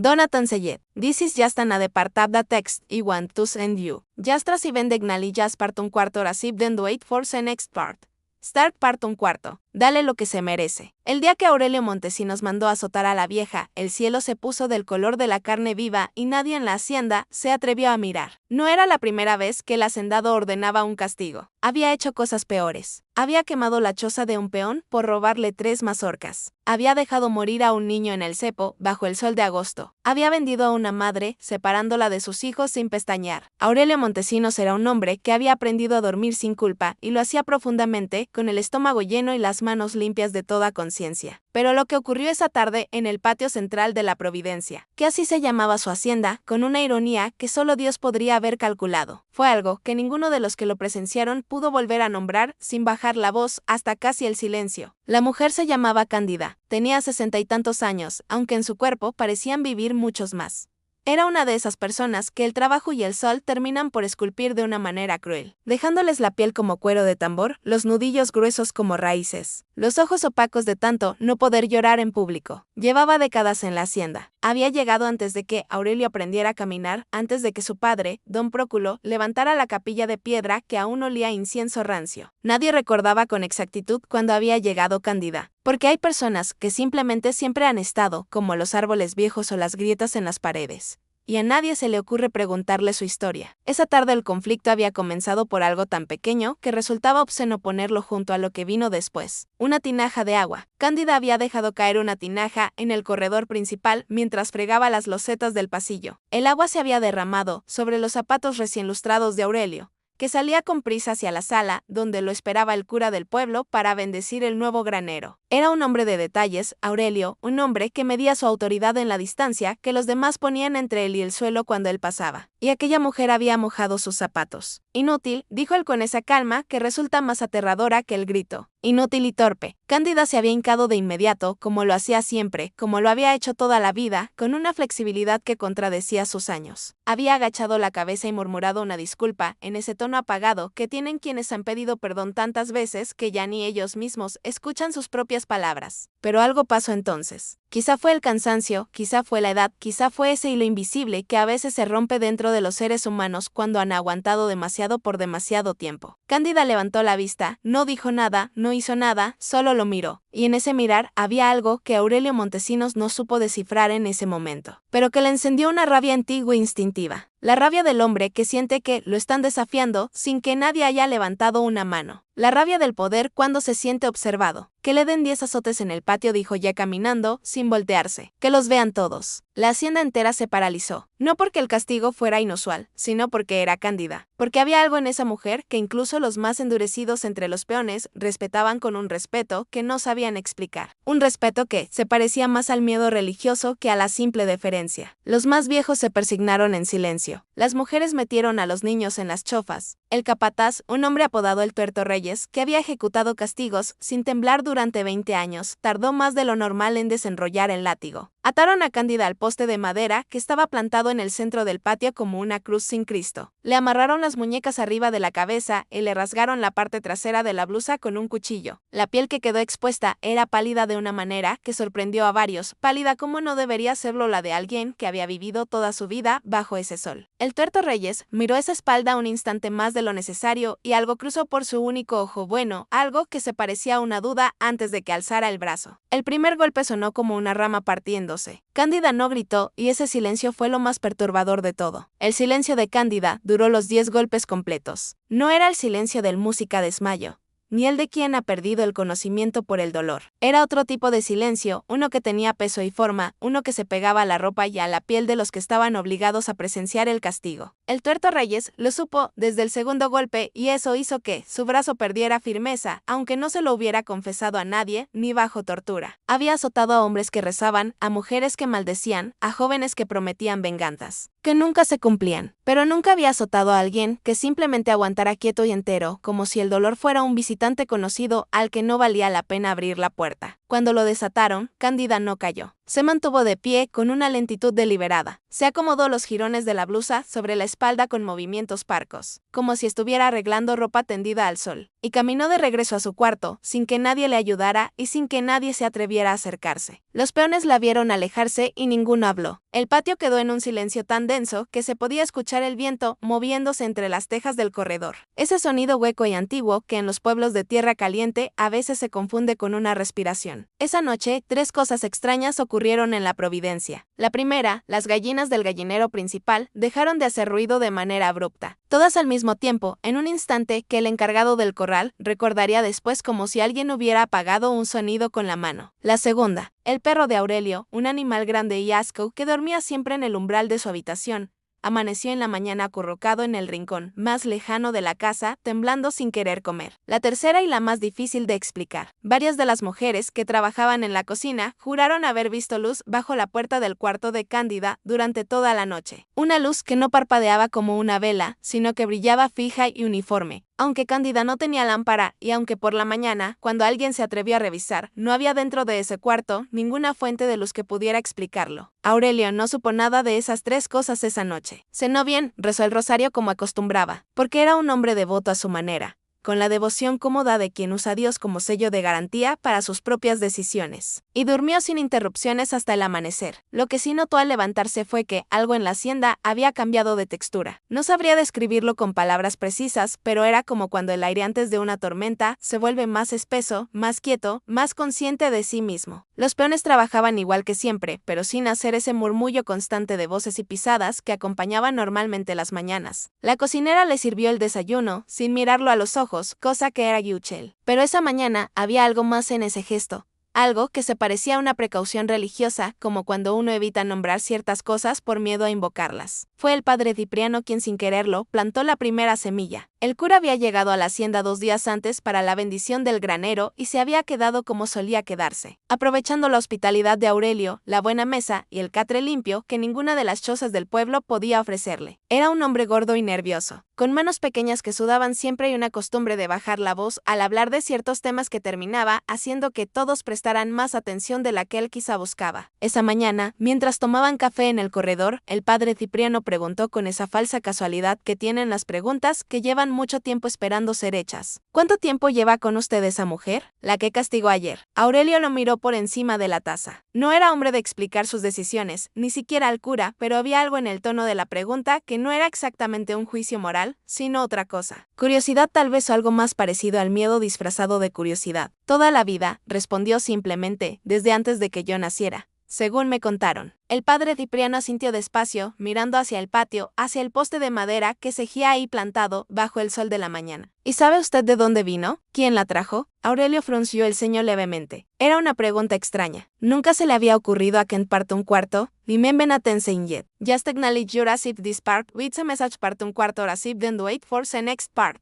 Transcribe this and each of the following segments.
Donathan Sayed. This is just an part of the text I want to send you. Just receive the acknowledge part un cuarto received and wait for the next part. Start part un cuarto. Dale lo que se merece. El día que Aurelio Montesinos mandó azotar a la vieja, el cielo se puso del color de la carne viva y nadie en la hacienda se atrevió a mirar. No era la primera vez que el hacendado ordenaba un castigo. Había hecho cosas peores. Había quemado la choza de un peón por robarle 3 mazorcas. Había dejado morir a un niño en el cepo, bajo el sol de agosto. Había vendido a una madre, separándola de sus hijos sin pestañear. Aurelio Montesinos era un hombre que había aprendido a dormir sin culpa y lo hacía profundamente, con el estómago lleno y las manos limpias de toda conciencia. Pero lo que ocurrió esa tarde en el patio central de la Providencia, que así se llamaba su hacienda, con una ironía que solo Dios podría haber calculado, fue algo que ninguno de los que lo presenciaron pudo volver a nombrar sin bajar la voz hasta casi el silencio. La mujer se llamaba Cándida, tenía 60 y tantos años, aunque en su cuerpo parecían vivir muchos más. Era una de esas personas que el trabajo y el sol terminan por esculpir de una manera cruel, dejándoles la piel como cuero de tambor, los nudillos gruesos como raíces, los ojos opacos de tanto no poder llorar en público. Llevaba décadas en la hacienda. Había llegado antes de que Aurelio aprendiera a caminar, antes de que su padre, don Próculo, levantara la capilla de piedra que aún olía a incienso rancio. Nadie recordaba con exactitud cuándo había llegado Cándida, porque hay personas que simplemente siempre han estado, como los árboles viejos o las grietas en las paredes. Y a nadie se le ocurre preguntarle su historia. Esa tarde el conflicto había comenzado por algo tan pequeño que resultaba obsceno ponerlo junto a lo que vino después. Una tinaja de agua. Cándida había dejado caer una tinaja en el corredor principal mientras fregaba las losetas del pasillo. El agua se había derramado sobre los zapatos recién lustrados de Aurelio, que salía con prisa hacia la sala, donde lo esperaba el cura del pueblo para bendecir el nuevo granero. Era un hombre de detalles, Aurelio, un hombre que medía su autoridad en la distancia que los demás ponían entre él y el suelo cuando él pasaba. Y aquella mujer había mojado sus zapatos. Inútil, dijo él con esa calma que resulta más aterradora que el grito. Inútil y torpe. Cándida se había hincado de inmediato, como lo hacía siempre, como lo había hecho toda la vida, con una flexibilidad que contradecía sus años. Había agachado la cabeza y murmurado una disculpa, en ese tono apagado que tienen quienes han pedido perdón tantas veces que ya ni ellos mismos escuchan sus propias palabras. Pero algo pasó entonces. Quizá fue el cansancio, quizá fue la edad, quizá fue ese hilo invisible que a veces se rompe dentro de los seres humanos cuando han aguantado demasiado por demasiado tiempo. Cándida levantó la vista, no dijo nada, no hizo nada, solo lo miró. Y en ese mirar había algo que Aurelio Montesinos no supo descifrar en ese momento, pero que le encendió una rabia antigua e instintiva. La rabia del hombre que siente que lo están desafiando sin que nadie haya levantado una mano. La rabia del poder cuando se siente observado. Que le den 10 azotes en el patio, dijo ya caminando, sin voltearse. Que los vean todos. La hacienda entera se paralizó. No porque el castigo fuera inusual, sino porque era Cándida. Porque había algo en esa mujer que incluso los más endurecidos entre los peones respetaban con un respeto que no sabían explicar. Un respeto que se parecía más al miedo religioso que a la simple deferencia. Los más viejos se persignaron en silencio. Las mujeres metieron a los niños en las chofas. El capataz, un hombre apodado el Tuerto Reyes, que había ejecutado castigos sin temblar durante 20 años, tardó más de lo normal en desenrollar el látigo. Ataron a Cándida al poste de madera que estaba plantado en el centro del patio como una cruz sin Cristo. Le amarraron las muñecas arriba de la cabeza y le rasgaron la parte trasera de la blusa con un cuchillo. La piel que quedó expuesta era pálida de una manera que sorprendió a varios, pálida como no debería serlo la de alguien que había vivido toda su vida bajo ese sol. El Tuerto Reyes miró esa espalda un instante más de lo necesario y algo cruzó por su único ojo bueno, algo que se parecía a una duda antes de que alzara el brazo. El primer golpe sonó como una rama partiéndose. Cándida no gritó y ese silencio fue lo más perturbador de todo. El silencio de Cándida duró los 10 golpes completos. No era el silencio del música desmayo, ni el de quien ha perdido el conocimiento por el dolor. Era otro tipo de silencio, uno que tenía peso y forma, uno que se pegaba a la ropa y a la piel de los que estaban obligados a presenciar el castigo. El Tuerto Reyes lo supo desde el segundo golpe y eso hizo que su brazo perdiera firmeza, aunque no se lo hubiera confesado a nadie, ni bajo tortura. Había azotado a hombres que rezaban, a mujeres que maldecían, a jóvenes que prometían venganzas, que nunca se cumplían. Pero nunca había azotado a alguien que simplemente aguantara quieto y entero, como si el dolor fuera un visitante conocido al que no valía la pena abrir la puerta. Cuando lo desataron, Cándida no cayó. Se mantuvo de pie con una lentitud deliberada. Se acomodó los jirones de la blusa sobre la espalda con movimientos parcos, como si estuviera arreglando ropa tendida al sol, y caminó de regreso a su cuarto, sin que nadie le ayudara y sin que nadie se atreviera a acercarse. Los peones la vieron alejarse y ninguno habló. El patio quedó en un silencio tan denso que se podía escuchar el viento moviéndose entre las tejas del corredor. Ese sonido hueco y antiguo que en los pueblos de tierra caliente a veces se confunde con una respiración. Esa noche, 3 cosas extrañas ocurrieron en la Providencia. La primera, las gallinas del gallinero principal dejaron de hacer ruido de manera abrupta. Todas al mismo tiempo, en un instante que el encargado del corral recordaría después como si alguien hubiera apagado un sonido con la mano. La segunda, el perro de Aurelio, un animal grande y asco que dormía siempre en el umbral de su habitación, amaneció en la mañana acurrucado en el rincón más lejano de la casa, temblando sin querer comer. La tercera y la más difícil de explicar. Varias de las mujeres que trabajaban en la cocina juraron haber visto luz bajo la puerta del cuarto de Cándida durante toda la noche. Una luz que no parpadeaba como una vela, sino que brillaba fija y uniforme. Aunque Cándida no tenía lámpara y aunque por la mañana, cuando alguien se atrevió a revisar, no había dentro de ese cuarto ninguna fuente de luz que pudiera explicarlo. Aurelio no supo nada de esas 3 cosas esa noche. Cenó bien, rezó el rosario como acostumbraba, porque era un hombre devoto a su manera, con la devoción cómoda de quien usa a Dios como sello de garantía para sus propias decisiones. Y durmió sin interrupciones hasta el amanecer. Lo que sí notó al levantarse fue que algo en la hacienda había cambiado de textura. No sabría describirlo con palabras precisas, pero era como cuando el aire antes de una tormenta se vuelve más espeso, más quieto, más consciente de sí mismo. Los peones trabajaban igual que siempre, pero sin hacer ese murmullo constante de voces y pisadas que acompañaban normalmente las mañanas. La cocinera le sirvió el desayuno, sin mirarlo a los ojos, cosa que era Gyuchel. Pero esa mañana había algo más en ese gesto. Algo que se parecía a una precaución religiosa, como cuando uno evita nombrar ciertas cosas por miedo a invocarlas. Fue el padre Cipriano quien sin quererlo plantó la primera semilla. El cura había llegado a la hacienda 2 días antes para la bendición del granero y se había quedado como solía quedarse, aprovechando la hospitalidad de Aurelio, la buena mesa y el catre limpio que ninguna de las chozas del pueblo podía ofrecerle. Era un hombre gordo y nervioso, con manos pequeñas que sudaban siempre y una costumbre de bajar la voz al hablar de ciertos temas que terminaba haciendo que todos prestaran más atención de la que él quizá buscaba. Esa mañana, mientras tomaban café en el corredor, el padre Cipriano preguntó con esa falsa casualidad que tienen las preguntas que llevan mucho tiempo esperando ser hechas. ¿Cuánto tiempo lleva con usted esa mujer? La que castigó ayer. Aurelio lo miró por encima de la taza. No era hombre de explicar sus decisiones, ni siquiera al cura, pero había algo en el tono de la pregunta que no era exactamente un juicio moral, sino otra cosa. Curiosidad tal vez o algo más parecido al miedo disfrazado de curiosidad. Toda la vida, respondió simplemente, desde antes de que yo naciera. Según me contaron. El padre Cipriano asintió despacio, mirando hacia el patio, hacia el poste de madera que cejía ahí plantado bajo el sol de la mañana. ¿Y sabe usted de dónde vino? ¿Quién la trajo? Aurelio frunció el ceño levemente. Era una pregunta extraña. Nunca se le había ocurrido a Kent parte un cuarto, Limemben atensen yet. Just acknowledge your receipt this part, with a message parte un cuarto received and wait for the next part.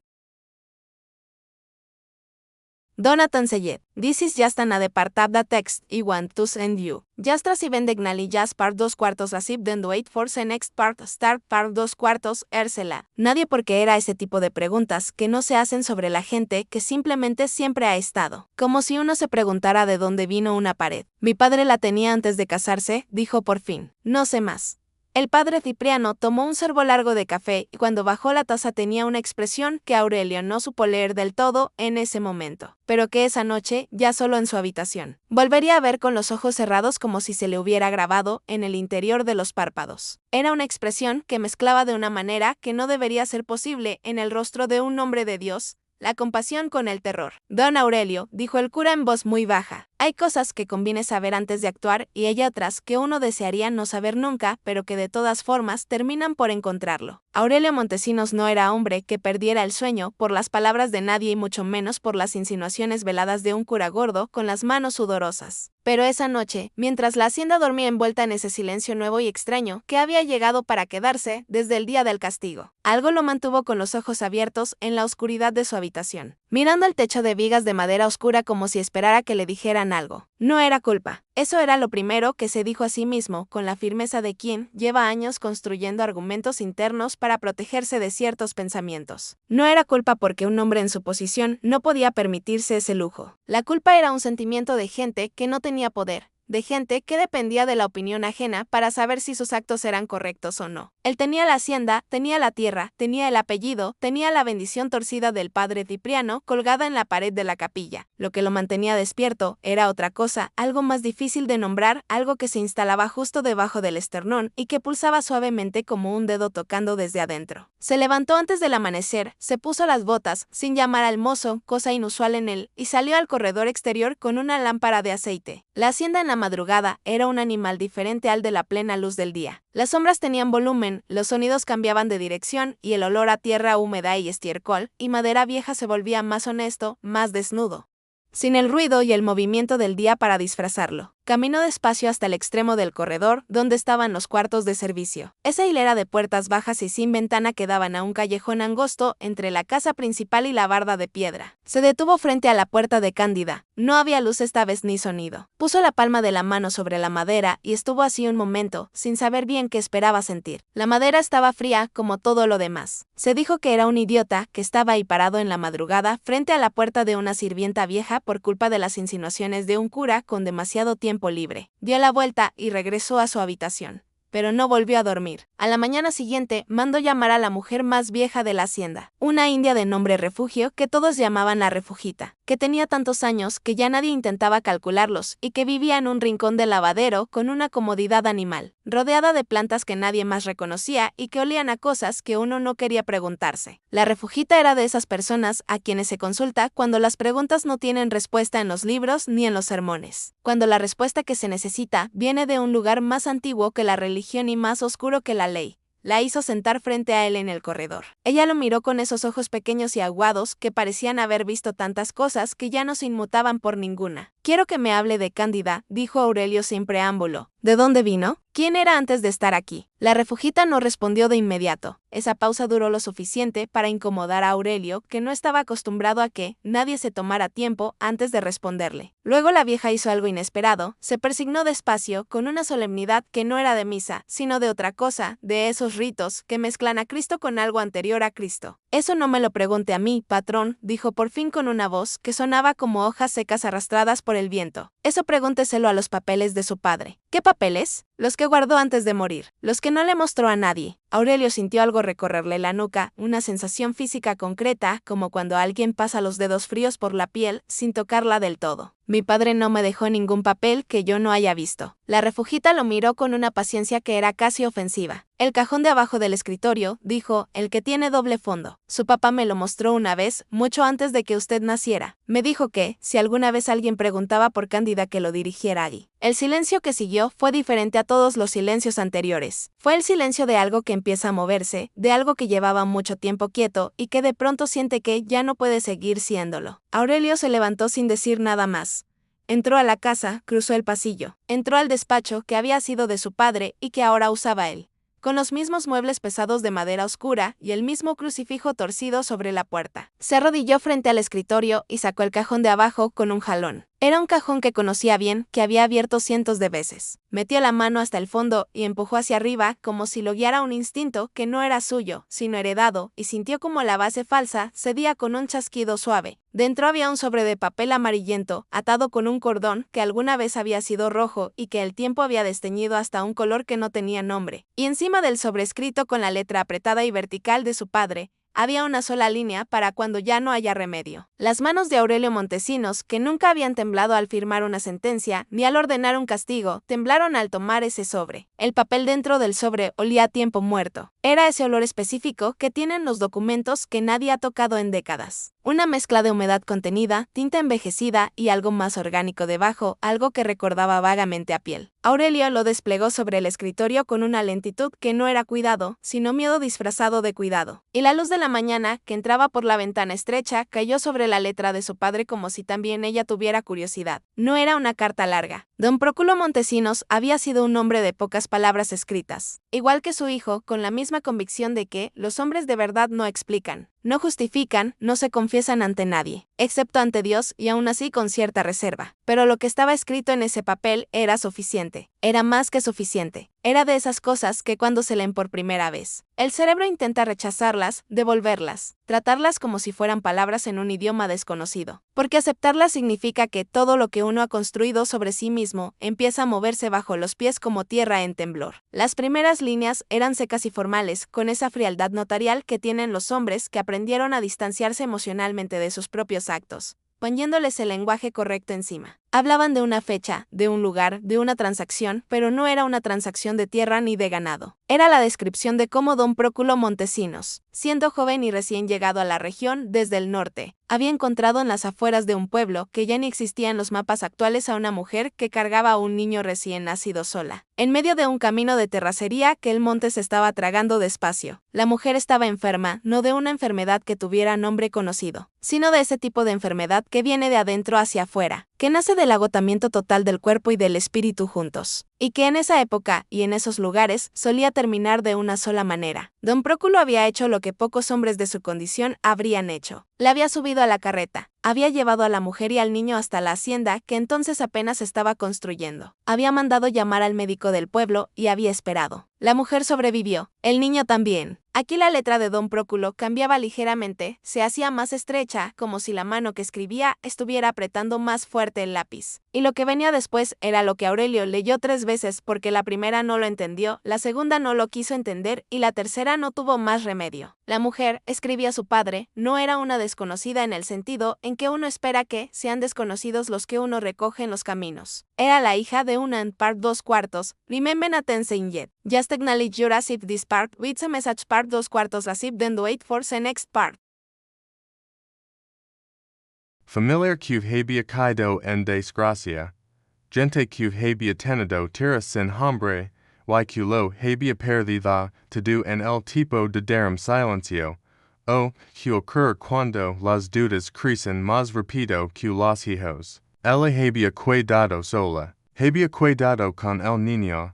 Donatan Seyed. This is just another part of the text I want to send you. Just reciben de Gnali just part 2 cuartos received and wait for the next part start part 2 cuartos Érsela. Nadie porque era ese tipo de preguntas que no se hacen sobre la gente que simplemente siempre ha estado. Como si uno se preguntara de dónde vino una pared. Mi padre la tenía antes de casarse, dijo por fin. No sé más. El padre Cipriano tomó un sorbo largo de café y cuando bajó la taza tenía una expresión que Aurelio no supo leer del todo en ese momento, pero que esa noche, ya solo en su habitación, volvería a ver con los ojos cerrados como si se le hubiera grabado en el interior de los párpados. Era una expresión que mezclaba de una manera que no debería ser posible en el rostro de un hombre de Dios, la compasión con el terror. Don Aurelio, dijo el cura en voz muy baja, hay cosas que conviene saber antes de actuar y hay otras que uno desearía no saber nunca, pero que de todas formas terminan por encontrarlo. Aurelio Montesinos no era hombre que perdiera el sueño por las palabras de nadie y mucho menos por las insinuaciones veladas de un cura gordo con las manos sudorosas. Pero esa noche, mientras la hacienda dormía envuelta en ese silencio nuevo y extraño que había llegado para quedarse desde el día del castigo, algo lo mantuvo con los ojos abiertos en la oscuridad de su habitación, mirando el techo de vigas de madera oscura como si esperara que le dijeran hicieran algo. No era culpa. Eso era lo primero que se dijo a sí mismo, con la firmeza de quien lleva años construyendo argumentos internos para protegerse de ciertos pensamientos. No era culpa porque un hombre en su posición no podía permitirse ese lujo. La culpa era un sentimiento de gente que no tenía poder, de gente que dependía de la opinión ajena para saber si sus actos eran correctos o no. Él tenía la hacienda, tenía la tierra, tenía el apellido, tenía la bendición torcida del padre Cipriano colgada en la pared de la capilla. Lo que lo mantenía despierto era otra cosa, algo más difícil de nombrar, algo que se instalaba justo debajo del esternón y que pulsaba suavemente como un dedo tocando desde adentro. Se levantó antes del amanecer, se puso las botas, sin llamar al mozo, cosa inusual en él, y salió al corredor exterior con una lámpara de aceite. La hacienda en la madrugada era un animal diferente al de la plena luz del día. Las sombras tenían volumen, los sonidos cambiaban de dirección y el olor a tierra húmeda y estiércol y madera vieja se volvía más honesto, más desnudo, sin el ruido y el movimiento del día para disfrazarlo. Caminó despacio hasta el extremo del corredor, donde estaban los cuartos de servicio. Esa hilera de puertas bajas y sin ventana que daban a un callejón angosto entre la casa principal y la barda de piedra. Se detuvo frente a la puerta de Cándida. No había luz esta vez ni sonido. Puso la palma de la mano sobre la madera y estuvo así un momento, sin saber bien qué esperaba sentir. La madera estaba fría, como todo lo demás. Se dijo que era un idiota, que estaba ahí parado en la madrugada frente a la puerta de una sirvienta vieja por culpa de las insinuaciones de un cura con demasiado tiempo libre. Dio la vuelta y regresó a su habitación, pero no volvió a dormir. A la mañana siguiente, mandó llamar a la mujer más vieja de la hacienda, una india de nombre Refugio que todos llamaban la Refugita, que tenía tantos años que ya nadie intentaba calcularlos y que vivía en un rincón del lavadero con una comodidad animal, rodeada de plantas que nadie más reconocía y que olían a cosas que uno no quería preguntarse. La Refugita era de esas personas a quienes se consulta cuando las preguntas no tienen respuesta en los libros ni en los sermones, cuando la respuesta que se necesita viene de un lugar más antiguo que la religión y más oscuro que la ley. La hizo sentar frente a él en el corredor. Ella lo miró con esos ojos pequeños y aguados que parecían haber visto tantas cosas que ya no se inmutaban por ninguna. «Quiero que me hable de Cándida», dijo Aurelio sin preámbulo. «¿De dónde vino? ¿Quién era antes de estar aquí?». La Refugita no respondió de inmediato. Esa pausa duró lo suficiente para incomodar a Aurelio, que no estaba acostumbrado a que nadie se tomara tiempo antes de responderle. Luego la vieja hizo algo inesperado, se persignó despacio, con una solemnidad que no era de misa, sino de otra cosa, de esos ritos que mezclan a Cristo con algo anterior a Cristo. «Eso no me lo pregunte a mí, patrón», dijo por fin con una voz que sonaba como hojas secas arrastradas por el viento. «Eso pregúnteselo a los papeles de su padre». «¿Qué papeles?». «Los que guardó antes de morir, los que no le mostró a nadie». Aurelio sintió algo recorrerle la nuca, una sensación física concreta, como cuando alguien pasa los dedos fríos por la piel sin tocarla del todo. «Mi padre no me dejó ningún papel que yo no haya visto». La Refugita lo miró con una paciencia que era casi ofensiva. «El cajón de abajo del escritorio», dijo, «el que tiene doble fondo. Su papá me lo mostró una vez, mucho antes de que usted naciera. Me dijo que, si alguna vez alguien preguntaba por Cándida, que lo dirigiera allí». El silencio que siguió fue diferente a todos los silencios anteriores. Fue el silencio de algo que empieza a moverse, de algo que llevaba mucho tiempo quieto y que de pronto siente que ya no puede seguir siéndolo. Aurelio se levantó sin decir nada más. Entró a la casa, cruzó el pasillo. Entró al despacho que había sido de su padre y que ahora usaba él, con los mismos muebles pesados de madera oscura y el mismo crucifijo torcido sobre la puerta. Se arrodilló frente al escritorio y sacó el cajón de abajo con un jalón. Era un cajón que conocía bien, que había abierto cientos de veces. Metió la mano hasta el fondo y empujó hacia arriba como si lo guiara un instinto que no era suyo, sino heredado, y sintió como la base falsa cedía con un chasquido suave. Dentro había un sobre de papel amarillento, atado con un cordón que alguna vez había sido rojo y que el tiempo había desteñido hasta un color que no tenía nombre. Y encima del sobre, escrito con la letra apretada y vertical de su padre, había una sola línea para cuando ya no haya remedio. Las manos de Aurelio Montesinos, que nunca habían temblado al firmar una sentencia ni al ordenar un castigo, temblaron al tomar ese sobre. El papel dentro del sobre olía a tiempo muerto. Era ese olor específico que tienen los documentos que nadie ha tocado en décadas. Una mezcla de humedad contenida, tinta envejecida y algo más orgánico debajo, algo que recordaba vagamente a piel. Aurelio lo desplegó sobre el escritorio con una lentitud que no era cuidado, sino miedo disfrazado de cuidado. Y la luz de la mañana, que entraba por la ventana estrecha, cayó sobre la letra de su padre como si también ella tuviera curiosidad. No era una carta larga. Don Próculo Montesinos había sido un hombre de pocas palabras escritas. Igual que su hijo, con la misma convicción de que los hombres de verdad no explican. No justifican, no se confiesan ante nadie, excepto ante Dios y aún así con cierta reserva. Pero lo que estaba escrito en ese papel era suficiente, era más que suficiente. Era de esas cosas que cuando se leen por primera vez, el cerebro intenta rechazarlas, devolverlas, tratarlas como si fueran palabras en un idioma desconocido. Porque aceptarlas significa que todo lo que uno ha construido sobre sí mismo empieza a moverse bajo los pies como tierra en temblor. Las primeras líneas eran secas y formales, con esa frialdad notarial que tienen los hombres que aprendieron a distanciarse emocionalmente de sus propios actos, poniéndoles el lenguaje correcto encima. Hablaban de una fecha, de un lugar, de una transacción, pero no era una transacción de tierra ni de ganado. Era la descripción de cómo don Próculo Montesinos, siendo joven y recién llegado a la región desde el norte, había encontrado en las afueras de un pueblo que ya ni existía en los mapas actuales a una mujer que cargaba a un niño recién nacido sola, en medio de un camino de terracería que el monte se estaba tragando despacio. La mujer estaba enferma, no de una enfermedad que tuviera nombre conocido, sino de ese tipo de enfermedad que viene de adentro hacia afuera, que nace del agotamiento total del cuerpo y del espíritu juntos, y que en esa época y en esos lugares solía terminar de una sola manera. Don Próculo había hecho lo que pocos hombres de su condición habrían hecho. Le había subido a la carreta, había llevado a la mujer y al niño hasta la hacienda que entonces apenas estaba construyendo. Había mandado llamar al médico del pueblo y había esperado. La mujer sobrevivió, el niño también. Aquí la letra de don Próculo cambiaba ligeramente, se hacía más estrecha, como si la mano que escribía estuviera apretando más fuerte el lápiz. Y lo que venía después era lo que Aurelio leyó 3 veces porque la primera no lo entendió, la segunda no lo quiso entender y la tercera no tuvo más remedio. La mujer, escribía su padre, no era una desconocida en el sentido en que uno espera que sean desconocidos los que uno recoge en los caminos. Era la hija de un and part 2/4, remember attention yet. Just acknowledge your receipt this part with a message part 2/4 receipt then wait for the next part. Familiar que había caído en desgracia, gente que había tenido tierra sin hambre, y que lo había perdido todo en el tipo de darum silencio, o que ocurre cuando las dudas crecen más rápido que los hijos. Ella había cuidado sola, había cuidado con el niño,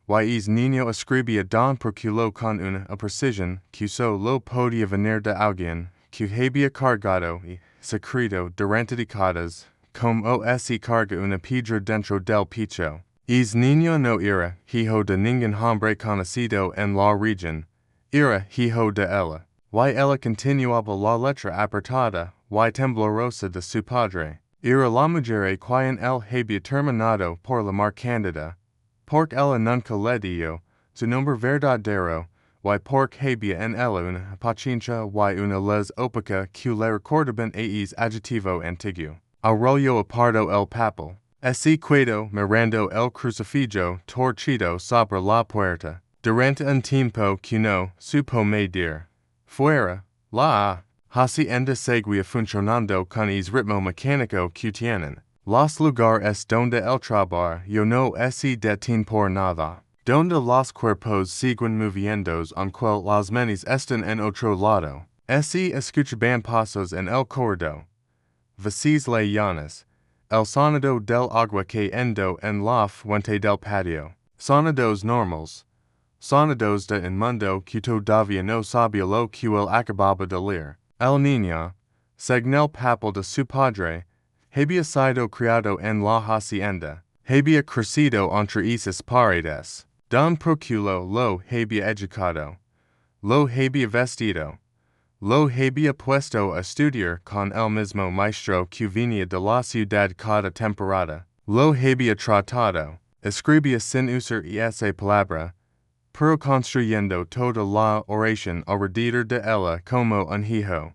y es niño escribía don Próculo con una precisión que solo podía venir de alguien que había cargado y secreto durante décadas, como se carga una piedra dentro del pecho. Es niño no era hijo de ningún hombre conocido en la región, era hijo de ella. Y ella continuaba la letra apretada y temblorosa de su padre. Era la mujer quien él había terminado por la marcándida, porque ella nunca le dio su nombre verdadero, y porque había en ella una paciencia y una les ópica que le recordaban es adjetivo antiguo. Aurelio apartó el papel. Así quedó mirando el crucifijo torcido sobre la puerta, durante un tiempo que no supo medir. Fuera, la hacienda seguía funcionando con el ritmo mecánico que tienen. Los lugares donde el trabajo no se detiene por nada, donde los cuerpos siguen moviéndose aunque las mentes estén en otro lado. Se escuchaban pasos en el corredor. Voces lejanas. El sonido del agua cayendo en la fuente del patio. Sonidos normales. Sonidos de un mundo que todavía no sabía lo que él acababa de leer. El niño, según el papel de su padre, había sido criado en la hacienda. Había crecido entre esas paredes. Don Próculo lo había educado. Lo había vestido. Lo había puesto a estudiar con el mismo maestro que venía de la ciudad cada temporada. Lo había tratado. Escribía sin usar esa palabra, pero construyendo toda la oración alrededor de ella como un hijo.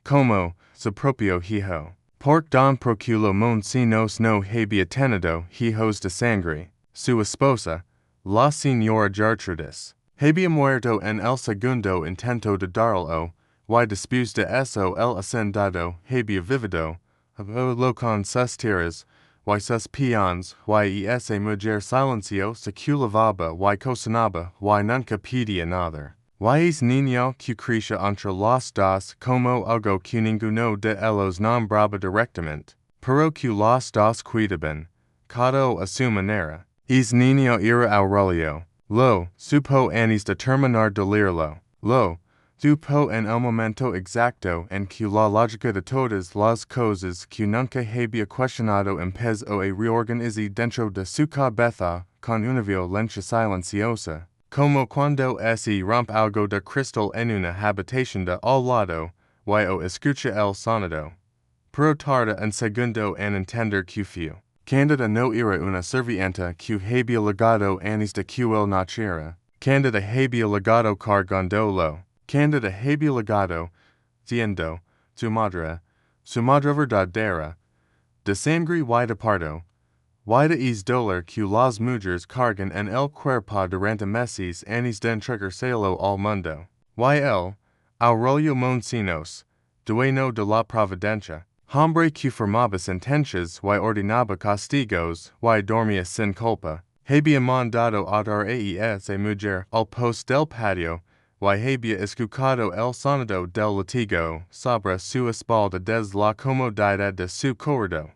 Como su propio hijo. Porque don Próculo Montesinos no había tenido hijos de sangre. Su esposa, la señora Gertrudis, había muerto en el segundo intento de darlo, y después de eso el hacendado había vivido, lo con sus tierras, y sus peones, y esa mujer silencio se cultivaba y cocinaba, y nunca pedía nada. Y es niño que creció entre los dos como algo que ninguno de ellos nombraba directamente, pero que los dos cuidaban, cada a su manera. Es niño era Aurelio. Lo supo antes de terminar de leerlo. Lo Du po en el momento exacto en que la lógica de todas las cosas que nunca había cuestionado empezó a reorganizar dentro de su cabeza con una violencia silenciosa, como cuando se rompe algo de cristal en una habitación de al lado, o escucha el sonido. Pero tarda un segundo en entender que fue. Candida no era una servienta que había legado antes de que él naciera. Candida había legado cargándolo. Candida había legado, siendo, su madre verdadera, de sangre y de parto, y de es dolor que las mujeres cargan en el cuerpo durante meses antes de entregárselo al mundo. Y él, Aurelio Moncinos, dueño de la providencia, hombre que formaba sentencias y ordenaba castigos y dormía sin culpa, había mandado atar a esa mujer al post del patio, y había escuchado el sonido del latigo sobre su espalda desde la comodidad de su corredor.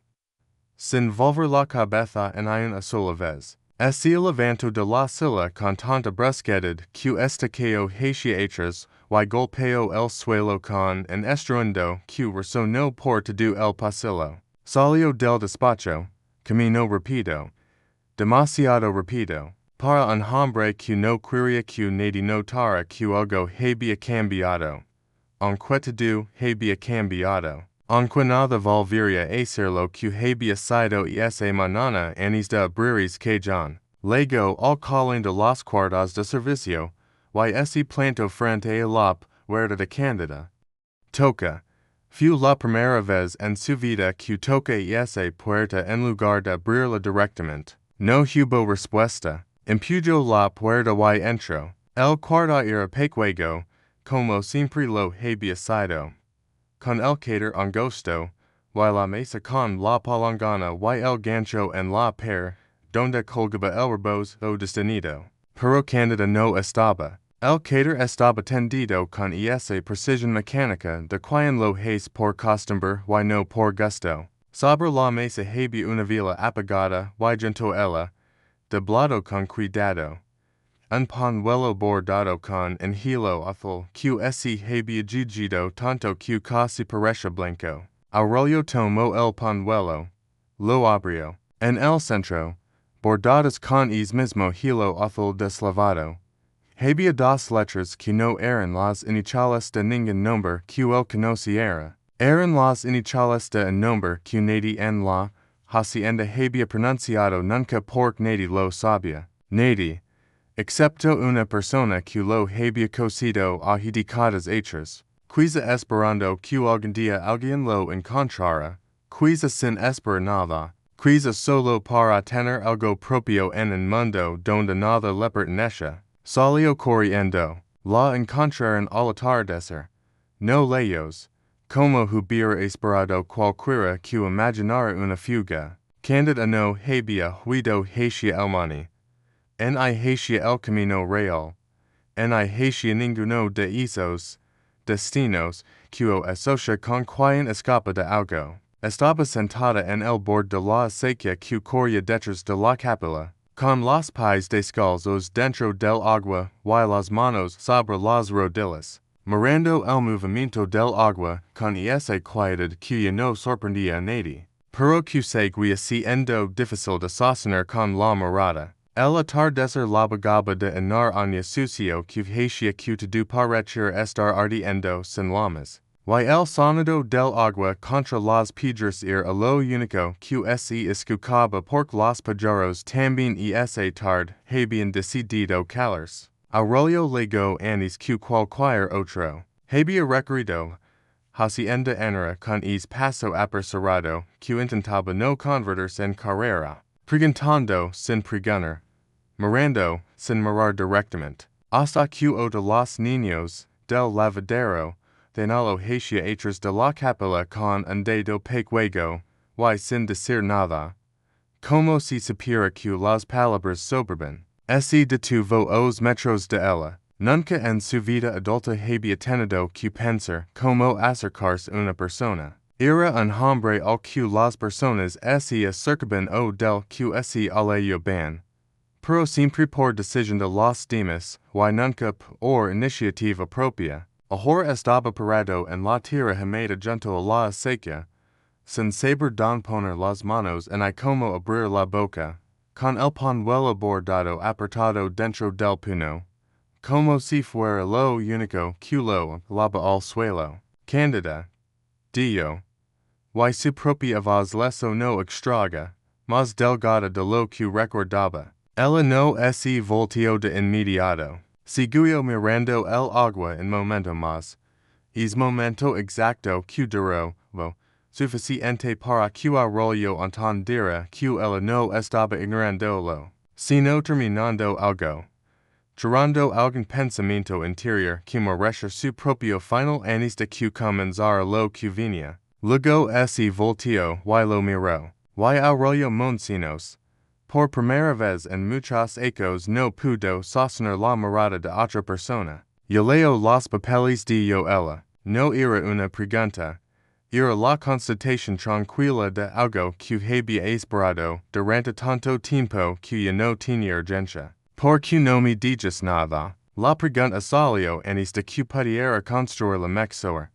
Sin volver la cabeza en una sola vez. Se levantó de la silla con tanta brusquedad que estacao hacia atrás y golpeó el suelo con un estruendo que resonó por todo el pasillo. Salió del despacho, camino rápido, demasiado rápido, para un hombre que no quería que nadie notara que algo había cambiado. Aunque todo había cambiado. Aunque nada volvería a ser lo que había sido esa mañana antes de abrir que John llegó al calling de las cuartas de servicio, y se plantó frente a la puerta de Candida. Toca. Fue la primera vez en su vida que toca esa puerta en lugar de abrirla directamente. No hubo respuesta. Empujó la puerta y entró. El cuarto era pequeño, como siempre lo había sido. Con el cater angosto, y la mesa con la palangana y el gancho en la pared, donde colgaba el rebozo destinado. Pero Candida no estaba. El cater estaba tendido con esa precisión mecánica de quien lo hace por costumbre y no por gusto. Sobre la mesa había una vela apagada y junto ella, doblado con cuidado, un pañuelo bordado con un hilo azul que se había gigido tanto que casi parecía blanco. Aurelio tomó el pañuelo, lo abrió. En el centro, bordadas con el mismo hilo azul deslavado, había dos letras que no eran las iniciales de ningún nombre que él conociera. Eran las iniciales de un nombre que nadie en la hacienda había pronunciado nunca porque nadie lo sabía. Nadie, excepto una persona que lo había cocido a dedicadas hechas, quizá esperando que algún día alguien lo encontrara, quizá sin esperar nada, quizá solo para tener algo propio en un mundo donde nada le pertenece. Salió corriendo, la encontraron al atardecer. No lejos, como hubiera esperado cualquiera que imaginara una fuga. Candida no había huido hacia el money. En hacia el camino real. En hacia ninguno de esos destinos que asocia con quien escapa de algo. Estaba sentada en el borde de la acequia que corría detrás de la capilla, con los pies descalzos dentro del agua y las manos sobre las rodillas, mirando el movimiento del agua con esa quietud que ya no sorprendía a nadie, pero que seguía siendo difícil de sostener con la mirada. El atardecer la bagaba de anar año sucio que hacia que todo parecer estar ardiendo sin llamas. Y el sonido del agua contra las piedras era lo único que se escuchaba porque los pajaros también esa tarde habían decidido calarse. Aurelio llegó antes que cualquier otro. Había recorrido hacienda entera con el paso apresurado que intentaba no convertirse en carrera, preguntando sin preguntar, mirando sin mirar directamente, hasta que uno de los niños del lavadero denalo hacia atrás de la capilla con un dedo pequeño, y sin decir nada, como si supiera que las palabras soberban. Se detuvo os metros de ella. Nunca en su vida adulta había tenido que pensar como acercarse una persona. Era un hombre al que las personas se acercaban o del que se alejaban, pero siempre por decisión de los demás y nunca por iniciativa propia. Ahora estaba parado en la tierra hameda junto a la acequia, sin saber don poner las manos en y como abrir la boca, con el pañuelo bordado apretado dentro del puño, como si fuera lo único que lo lava al suelo. Candida, Dio, y su propia voz leso no extraga, más delgada de lo que recordaba. Ella no se volteó de inmediato. Siguió mirando el agua en momento más. Es momento exacto que duró, lo suficiente para que Aurelio entendiera que ella no estaba ignorándolo, sino terminando algo. Tirando algún pensamiento interior que merece su propio final antes de que comenzara lo que venía. Luego se volteó y lo miró. Y Aurelio Montesinos, por primera vez en muchos ecos no pudo sostener la mirada de otra persona. Yo leo los papeles de ella. No era una pregunta. Era la constatación tranquila de algo que había esperado durante tanto tiempo que ya no tenía urgencia. ¿Por qué no me dices nada? La pregunta salió antes de que pudiera construir la mejor.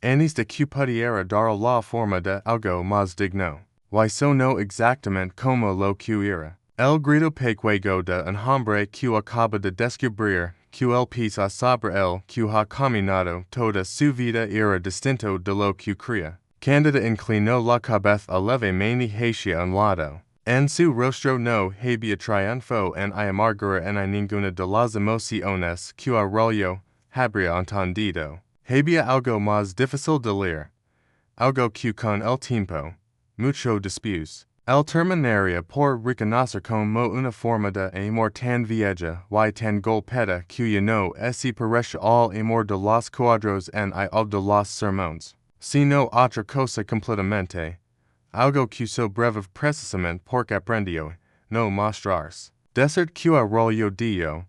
Antes de que pudiera dar la forma de algo más digno. Y sonó exactamente como lo que era. El grito pequeño de un hombre que acaba de descubrir que el piso sobre el que ha caminado toda su vida era distinto de lo que creía. Candida inclinó la cabeza levemente hacia un lado. En su rostro no había triunfo en amargura en ninguna de las emociones que Aurelio habría entendido. Había algo más difícil de leer. Algo que con el tiempo, mucho después, él terminaría por reconocer como una forma de amor tan vieja y tan golpeada que ya no se parece al amor de los cuadros en el de los sermones, sino otra cosa completamente. Algo que so breve precisamente porque aprendió, no mostrarse. Desert que Aurelio dio,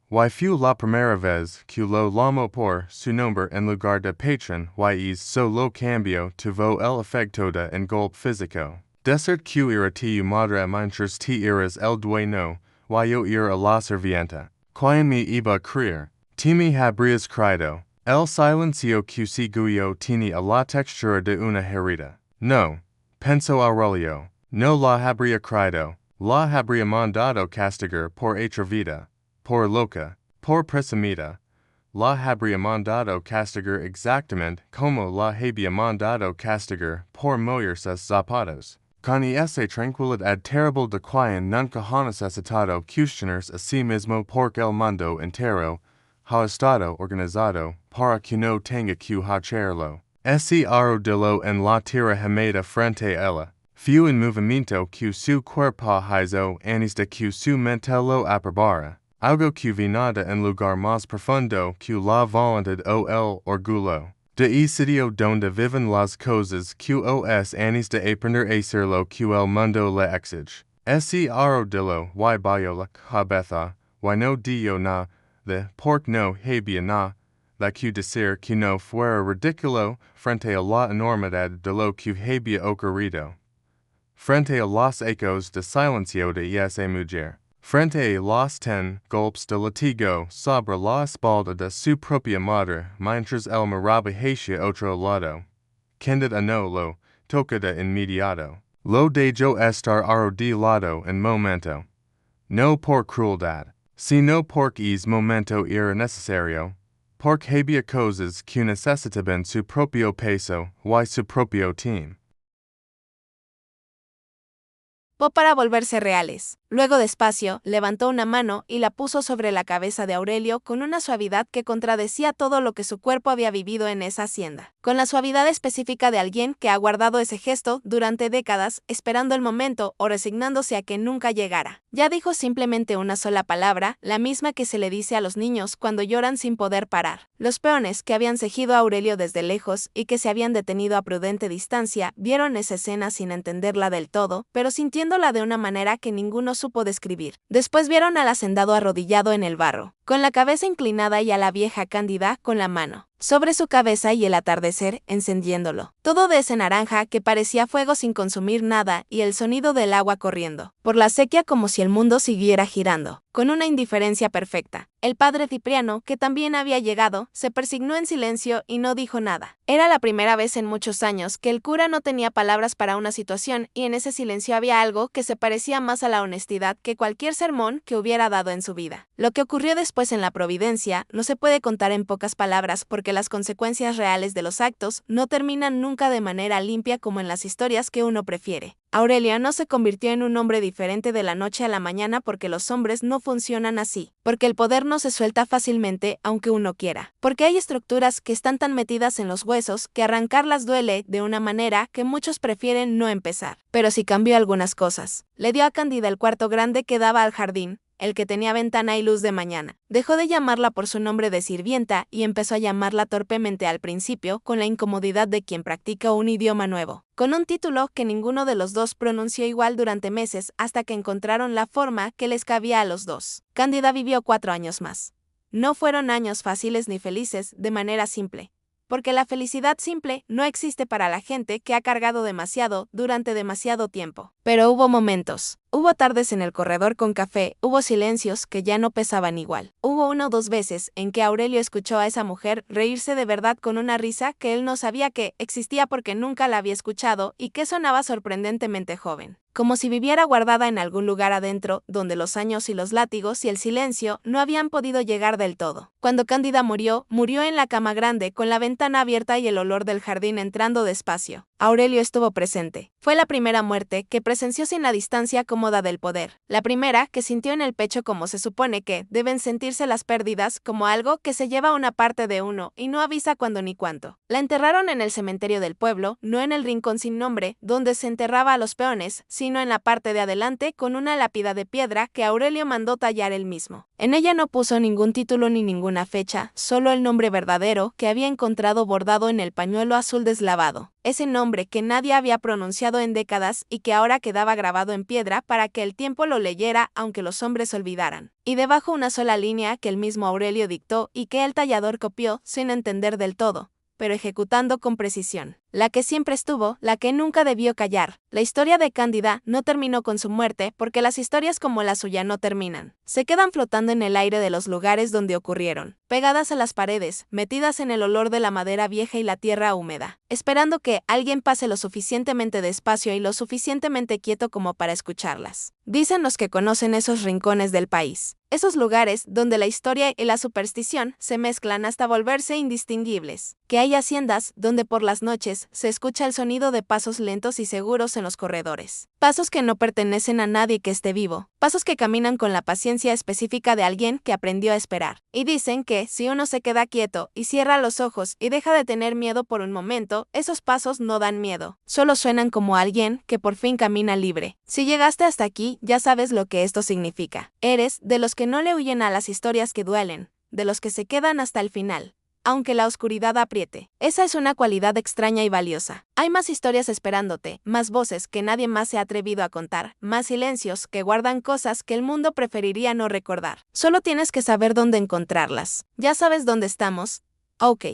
y fue la primera vez que lo llamó por su nombre en lugar de patrón y es solo cambio tuvo el efecto de un golpe físico. Desert que era tu madre mientras te eras el dueño, y yo era la sirvienta. Quien me iba a creer, te me habrías creído. El silencio que siguió tenía la textura de una herida. No, pensó Aurelio, no la habría creído, la habría mandado castigar por atrevida, por loca, por presumida. La habría mandado castigar exactamente como la había mandado castigar por mover sus zapatos. Con esa tranquilidad terrible de quien nunca ha necesitado cuestionarse a sí mismo porque el mundo entero ha estado organizado para que no tenga que hacerlo. Se arrodilló en la tierra hameda frente a ella. Fue un movimiento que su cuerpo hizo antes de que su mente lo aprobara. Algo que venía en lugar más profundo que la voluntad o el orgullo. De sitio donde viven las cosas que os antes de aprender a ser lo que el mundo le exige. Se arrodilló y bajó la cabeza, y no dio nada, porque no había nada, la que decir que no fuera ridículo frente a la enormidad de lo que había ocurrido. Frente a los ecos de silencio de esa mujer. Frente a los golpes de latigo sobre la espalda de su propia madre mientras él miraba hacia otro lado. Candida no lo toca de inmediato. Lo dejó estar arrodillado en momento. No por crueldad, sino porque es momento era necesario. Porque había cosas que necesitaban su propio peso y su propio tiempo. Para volverse reales. Luego despacio, levantó una mano y la puso sobre la cabeza de Aurelio con una suavidad que contradecía todo lo que su cuerpo había vivido en esa hacienda. Con la suavidad específica de alguien que ha guardado ese gesto durante décadas, esperando el momento o resignándose a que nunca llegara. Ya dijo simplemente una sola palabra, la misma que se le dice a los niños cuando lloran sin poder parar. Los peones que habían seguido a Aurelio desde lejos y que se habían detenido a prudente distancia, vieron esa escena sin entenderla del todo, pero sintiéndola de una manera que ninguno supo describir. Después vieron al hacendado arrodillado en el barro, con la cabeza inclinada y a la vieja Cándida con la mano sobre su cabeza y el atardecer encendiéndolo. Todo de ese naranja que parecía fuego sin consumir nada y el sonido del agua corriendo por la acequia como si el mundo siguiera girando, con una indiferencia perfecta. El padre Cipriano, que también había llegado, se persignó en silencio y no dijo nada. Era la primera vez en muchos años que el cura no tenía palabras para una situación, y en ese silencio había algo que se parecía más a la honestidad que cualquier sermón que hubiera dado en su vida. Lo que ocurrió después en la Providencia no se puede contar en pocas palabras porque las consecuencias reales de los actos no terminan nunca de manera limpia como en las historias que uno prefiere. Aurelio no se convirtió en un hombre diferente de la noche a la mañana porque los hombres no funcionan así, porque el poder no se suelta fácilmente aunque uno quiera, porque hay estructuras que están tan metidas en los huesos que arrancarlas duele de una manera que muchos prefieren no empezar. Pero sí cambió algunas cosas. Le dio a Cándida el cuarto grande que daba al jardín, el que tenía ventana y luz de mañana. Dejó de llamarla por su nombre de sirvienta y empezó a llamarla torpemente al principio, con la incomodidad de quien practica un idioma nuevo, con un título que ninguno de los dos pronunció igual durante meses hasta que encontraron la forma que les cabía a los dos. Cándida vivió 4 años más. No fueron años fáciles ni felices de manera simple, porque la felicidad simple no existe para la gente que ha cargado demasiado durante demasiado tiempo. Pero hubo momentos. Hubo tardes en el corredor con café, hubo silencios que ya no pesaban igual. Hubo 1 o 2 veces en que Aurelio escuchó a esa mujer reírse de verdad con una risa que él no sabía que existía porque nunca la había escuchado y que sonaba sorprendentemente joven, como si viviera guardada en algún lugar adentro, donde los años y los látigos y el silencio no habían podido llegar del todo. Cuando Cándida murió, murió en la cama grande, con la ventana abierta y el olor del jardín entrando despacio. Aurelio estuvo presente. Fue la primera muerte que presenció sin la distancia cómoda del poder. La primera que sintió en el pecho como se supone que deben sentirse las pérdidas, como algo que se lleva una parte de uno y no avisa cuándo ni cuánto. La enterraron en el cementerio del pueblo, no en el rincón sin nombre, donde se enterraba a los peones, sino en la parte de adelante con una lápida de piedra que Aurelio mandó tallar él mismo. En ella no puso ningún título ni ninguna fecha, solo el nombre verdadero que había encontrado bordado en el pañuelo azul deslavado. Ese nombre que nadie había pronunciado en décadas y que ahora quedaba grabado en piedra para que el tiempo lo leyera aunque los hombres olvidaran. Y debajo una sola línea que el mismo Aurelio dictó y que el tallador copió sin entender del todo, pero ejecutando con precisión. La que siempre estuvo, la que nunca debió callar. La historia de Cándida no terminó con su muerte porque las historias como la suya no terminan. Se quedan flotando en el aire de los lugares donde ocurrieron, pegadas a las paredes, metidas en el olor de la madera vieja y la tierra húmeda, esperando que alguien pase lo suficientemente despacio y lo suficientemente quieto como para escucharlas. Dicen los que conocen esos rincones del país, esos lugares donde la historia y la superstición se mezclan hasta volverse indistinguibles, que hay haciendas donde por las noches se escucha el sonido de pasos lentos y seguros en los corredores. Pasos que no pertenecen a nadie que esté vivo. Pasos que caminan con la paciencia específica de alguien que aprendió a esperar. Y dicen que, si uno se queda quieto y cierra los ojos y deja de tener miedo por un momento, esos pasos no dan miedo. Solo suenan como alguien que por fin camina libre. Si llegaste hasta aquí, ya sabes lo que esto significa. Eres de los que no le huyen a las historias que duelen, de los que se quedan hasta el final, aunque la oscuridad apriete. Esa es una cualidad extraña y valiosa. Hay más historias esperándote, más voces que nadie más se ha atrevido a contar, más silencios que guardan cosas que el mundo preferiría no recordar. Solo tienes que saber dónde encontrarlas. ¿Ya sabes dónde estamos? Ok.